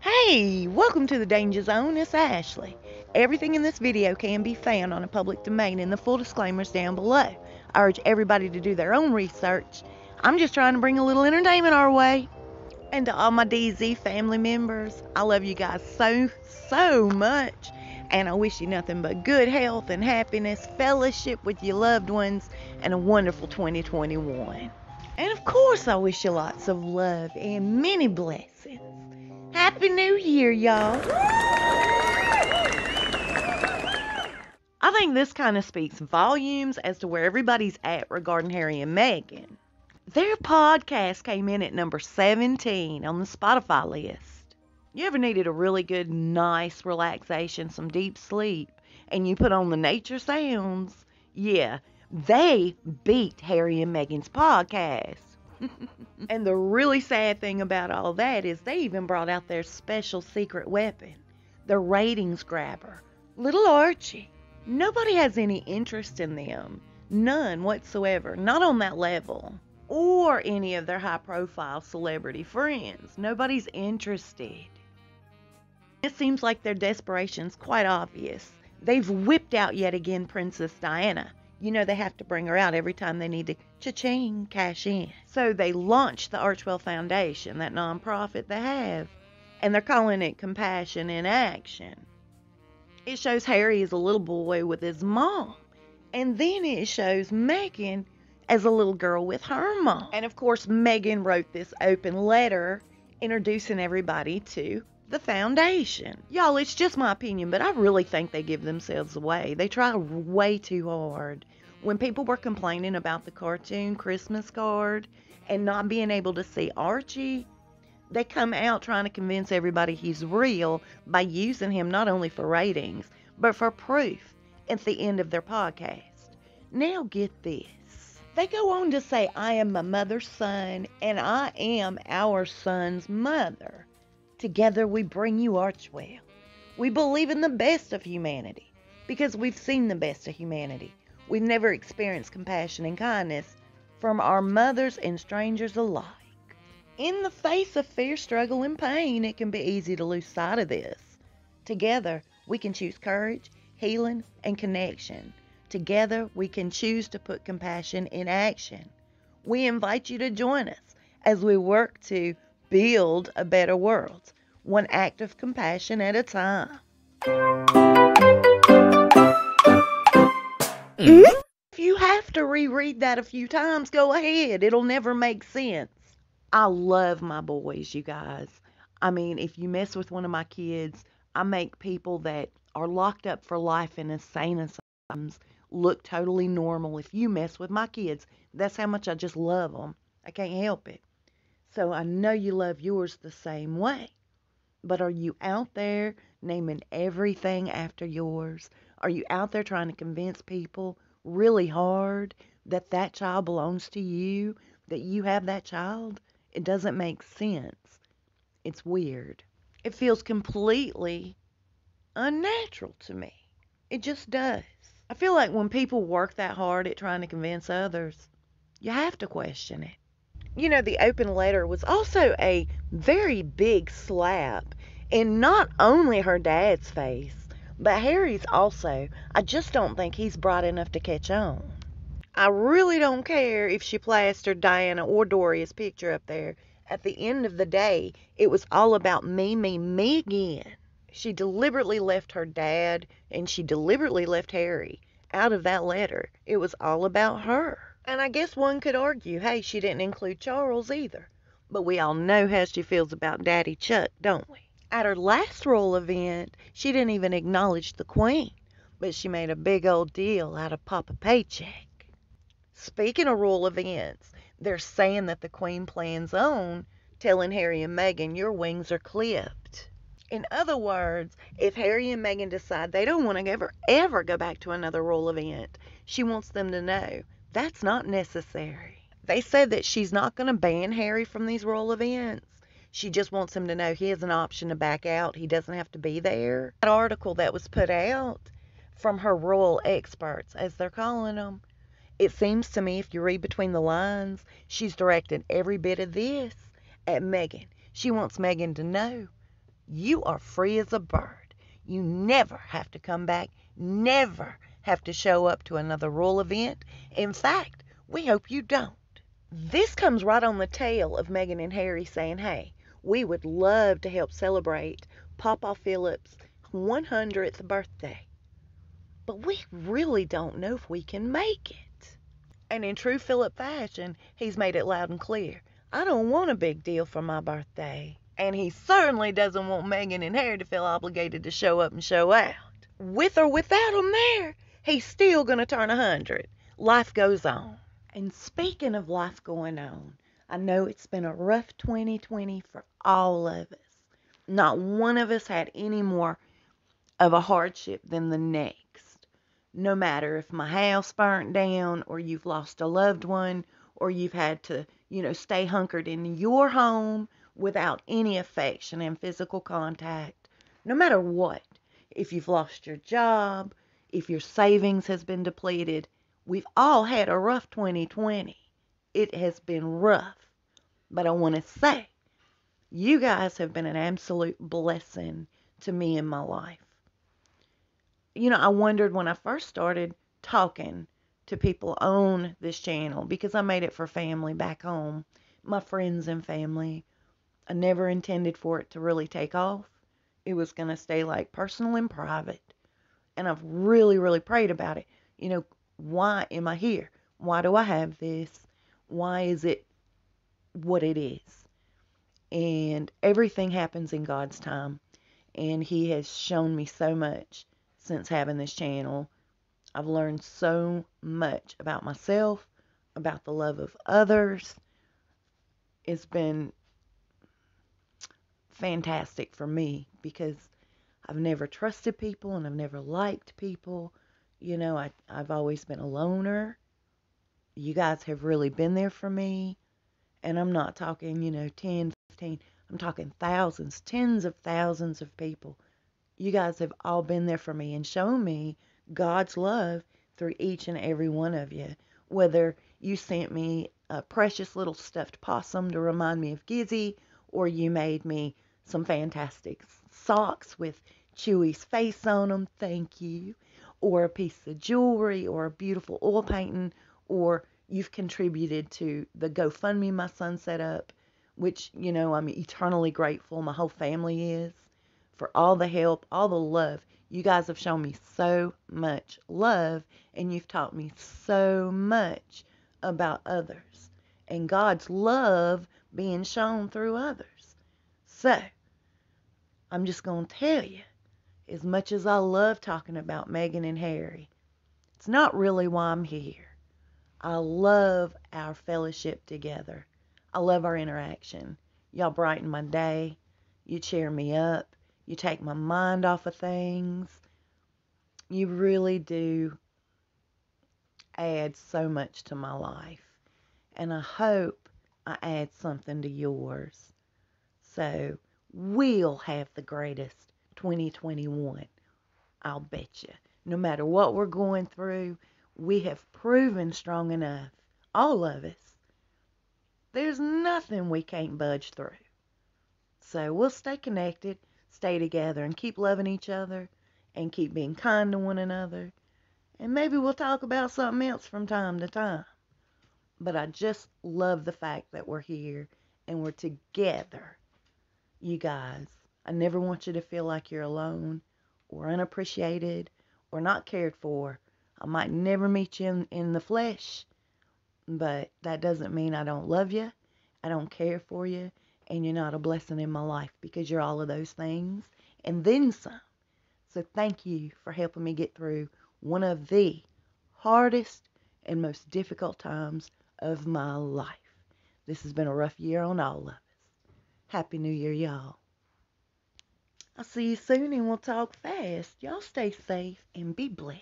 Hey, welcome to the Danger Zone. It's Ashley. Everything in this video can be found on a public domain and the full disclaimers down below. I urge everybody to do their own research. I'm just trying to bring a little entertainment our way. And to all my DZ family members, I love you guys so much. And I wish you nothing but good health and happiness, fellowship with your loved ones, and a wonderful 2021. And of course, I wish you lots of love and many blessings. Happy New Year, y'all. I think this kind of speaks volumes as to where everybody's at regarding Harry and Meghan. Their podcast came in at number 17 on the Spotify list. You ever needed a really good, nice relaxation, some deep sleep, and you put on the nature sounds? Yeah, they beat Harry and Meghan's podcast. And the really sad thing about all that is they even brought out their special secret weapon, the ratings grabber, little Archie. Nobody has any interest in them, none whatsoever, not on that level, or any of their high-profile celebrity friends. Nobody's interested. It seems like their desperation's quite obvious. They've whipped out yet again Princess Diana. You know they have to bring her out every time they need to cha-ching, cash in. So they launched the Archwell Foundation, that nonprofit they have, and they're calling it Compassion in Action. It shows Harry as a little boy with his mom, and then it shows Meghan as a little girl with her mom. And of course, Meghan wrote this open letter introducing everybody to the foundation. Y'all, it's just my opinion, but I really think they give themselves away. They try way too hard. When people were complaining about the cartoon Christmas card and not being able to see Archie, they come out trying to convince everybody he's real by using him not only for ratings, but for proof at the end of their podcast. Now get this. They go on to say, I am my mother's son, and I am our son's mother. Together we bring you Archwell. We believe in the best of humanity because we've seen the best of humanity. We've never experienced compassion and kindness from our mothers and strangers alike. In the face of fear, struggle, and pain, it can be easy to lose sight of this. Together, we can choose courage, healing, and connection. Together, we can choose to put compassion in action. We invite you to join us as we work to build a better world, one act of compassion at a time. If you have to reread that a few times, go ahead. It'll never make sense. I love my boys, you guys. I mean, if you mess with one of my kids, I make people that are locked up for life in insane asylums look totally normal. If you mess with my kids, that's how much I just love them. I can't help it. So I know you love yours the same way. But are you out there naming everything after yours? Are you out there trying to convince people really hard that that child belongs to you, that you have that child? It doesn't make sense. It's weird. It feels completely unnatural to me. It just does. I feel like when people work that hard at trying to convince others, you have to question it. You know, the open letter was also a very big slap in not only her dad's face, but Harry's also. I just don't think he's bright enough to catch on. I really don't care if she plastered Diana or Doria's picture up there. At the end of the day, it was all about me again. She deliberately left her dad, and she deliberately left Harry out of that letter. It was all about her. And I guess one could argue, hey, she didn't include Charles either. But we all know how she feels about Daddy Chuck, don't we? At her last royal event, she didn't even acknowledge the Queen, but she made a big old deal out of Papa Paycheck. Speaking of royal events, they're saying that the Queen plans on telling Harry and Meghan, your wings are clipped. In other words, if Harry and Meghan decide they don't want to ever go back to another royal event, she wants them to know that's not necessary. They said that she's not going to ban Harry from these royal events. She just wants him to know he has an option to back out. He doesn't have to be there. That article that was put out from her royal experts, as they're calling them, it seems to me, if you read between the lines, she's directed every bit of this at Meghan. She wants Meghan to know You are free as a bird. You never have to come back, never have to show up to another royal event. In fact, we hope you don't. This comes right on the tail of Meghan and Harry saying, hey, we would love to help celebrate Papa Philip's 100th birthday, but we really don't know if we can make it. And in true Philip fashion, he's made it loud and clear. I don't want a big deal for my birthday. And he certainly doesn't want Meghan and Harry to feel obligated to show up and show out. With or without them there, he's still going to turn 100. Life goes on. And speaking of life going on, I know it's been a rough 2020 for all of us. Not one of us had any more of a hardship than the next. No matter if my house burnt down, or you've lost a loved one, or you've had to, stay hunkered in your home without any affection and physical contact. No matter what, if you've lost your job, if your savings has been depleted, we've all had a rough 2020. It has been rough. But I want to say, you guys have been an absolute blessing to me in my life. I wondered when I first started talking to people on this channel, because I made it for family back home, my friends and family. I never intended for it to really take off. It was going to stay like personal and private. And I've really, really prayed about it. Why am I here? Why do I have this? Why is it what it is? And everything happens in God's time. And He has shown me so much since having this channel. I've learned so much about myself, about the love of others. It's been fantastic for me because I've never trusted people and I've never liked people. I've always been a loner. You guys have really been there for me. And I'm not talking, 10, 15. I'm talking thousands, tens of thousands of people. You guys have all been there for me and shown me God's love through each and every one of you. Whether you sent me a precious little stuffed possum to remind me of Gizzy, or you made me some fantastic socks with Chewy's face on them, thank you, or a piece of jewelry, or a beautiful oil painting, or you've contributed to the GoFundMe my son set up, which, I'm eternally grateful. My whole family is, for all the help, all the love. You guys have shown me so much love, and you've taught me so much about others and God's love being shown through others. So, I'm just going to tell you, as much as I love talking about Meghan and Harry, it's not really why I'm here. I love our fellowship together. I love our interaction. Y'all brighten my day. You cheer me up. You take my mind off of things. You really do add so much to my life. And I hope I add something to yours. So we'll have the greatest 2021. I'll bet you. No matter what we're going through, we have proven strong enough, all of us. There's nothing we can't budge through. So we'll stay connected, stay together, and keep loving each other, and keep being kind to one another. And maybe we'll talk about something else from time to time. But I just love the fact that we're here and we're together. You guys, I never want you to feel like you're alone or unappreciated or not cared for. I might never meet you in the flesh, but that doesn't mean I don't love you, I don't care for you, and you're not a blessing in my life, because you're all of those things and then some. So thank you for helping me get through one of the hardest and most difficult times of my life. This has been a rough year on all of us. Happy New Year, y'all. I'll see you soon and we'll talk fast. Y'all stay safe and be blessed.